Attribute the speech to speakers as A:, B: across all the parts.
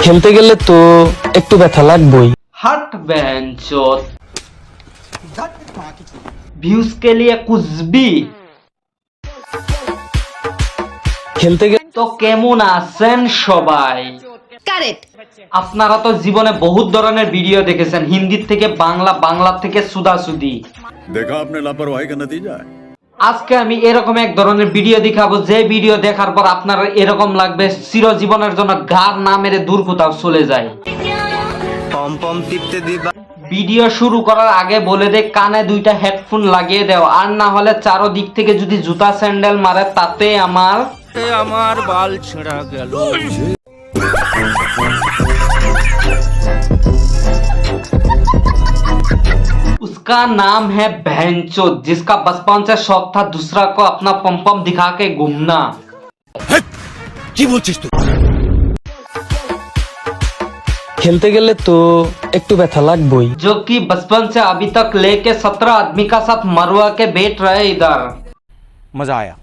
A: খেলতে গেলে তো একটু ব্যথা লাগবেই।
B: हट बहनचोद व्यूज के लिए कुछ भी।
A: খেলতে গেলে
B: তো কেমন আছেন সবাই?
C: কারেক্ট।
B: আপনারা তো জীবনে বহুত ধরনের ভিডিও দেখেছেন, হিন্দি থেকে বাংলা, বাংলা থেকে সুদাসুদি।
D: देखा आपने लापरवाही का नतीजा है।
B: আজকে আমি এরকম এক ধরনের ভিডিও দেখাবো, যে ভিডিও দেখার পর আপনার এরকম লাগবে চিরজীবনের জন্য ঘাড় না মেরে দূর কোথাও চলে যায়। ভিডিও শুরু করার আগে বলে দে, কানে দুইটা হেডফোন লাগিয়ে দাও, আর না হলে চারোদিক থেকে যদি জুতা স্যান্ডেল মারে তাতে আমার
E: বাল ছেঁড়া গেল।
B: उसका नाम है बहनचोद, जिसका बचपन से शौक था दूसरा को अपना पम दिखा के घूमना।
E: কি বলছিস তুই?
A: খেলতে গেলে তো একটু ব্যথা লাগবেই।
B: जो कि बचपन से अभी तक लेके 17 आदमी का साथ मरवा के बैठ रहे इधर।
E: মজা আয়া।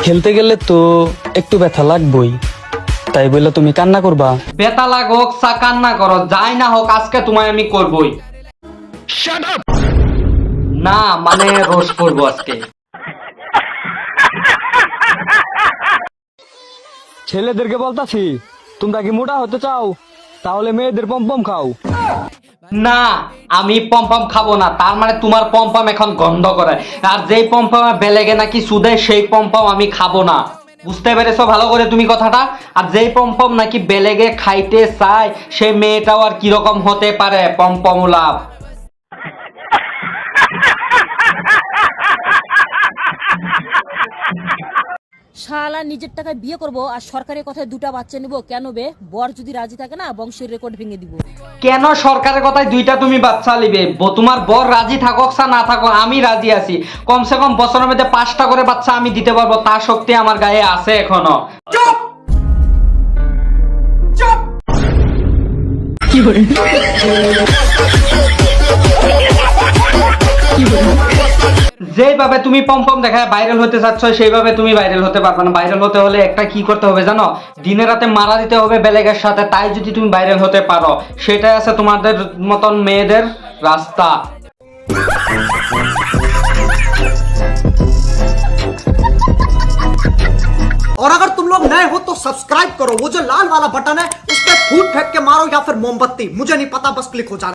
A: খেলতে গেলে তো একটু ব্যথা লাগবেই, তাই বলে তুমি কান্না করবা?
B: বেতা লাগোক সা কান্না করো, যাই না হোক আজকে তোমায় আমি করবই। না মানে রোজ করবো আজকে।
A: ছেলেদেরকে বলতাছি, তোমরা কি মোটা হতে চাও? তাহলে মেয়েদের পম্পম খাও।
B: না আমি পম্পম খাবো না, তার মানে তোমার পম্পম এখন গন্ধ করে। আর যেই পম্পম বেলেগে নাকি সুদে, সেই পম্পম আমি খাবো না। বুঝতে পেরেছো ভালো করে তুমি কথাটা? আর যেই পম্পম নাকি বেলেগে খাইতে চায়, সেই মেয়েটাও আর কিরকম হতে পারে পম্পম লাভ।
C: শালা নিজের টাকায় বিয়ে করব আর সরকারের কথায় দুটা বাচ্চা নিব কেন বে? বর যদি রাজি থাকে না বংশের রেকর্ড ভেঙে দিব।
B: কেন সরকারের কথায় দুইটা তুমি বাচ্চা নিবে? তোমার বর রাজি থাকুক বা না থাকুক আমি রাজি আছি। কমসে কম বছরের মধ্যে 5টা করে বাচ্চা আমি দিতে পারবো, তার শক্তি আমার গায়ে আছে এখনো। যেভাবে তুমি পম্পম দেখায় ভাইরাল হতে চাচ্ছ, সেইভাবে তুমি ভাইরাল হতে পারবে না। ভাইরাল হতে হলে একটা কি করতে হবে জানো? দিনে রাতে মারা দিতে হবে বেলেগের সাথে, তাই যদি তুমি ভাইরাল হতে পারো। সেটাই আছে তোমাদের মতন মেয়েদের রাস্তা।
F: और अगर तुम लोग नए हो तो सब्सक्राइब करो, वो जो लाल वाला बटन है उस पर फूट फेंक के मारो या फिर मोमबत्ती, मुझे नहीं पता, बस क्लिक हो जाना।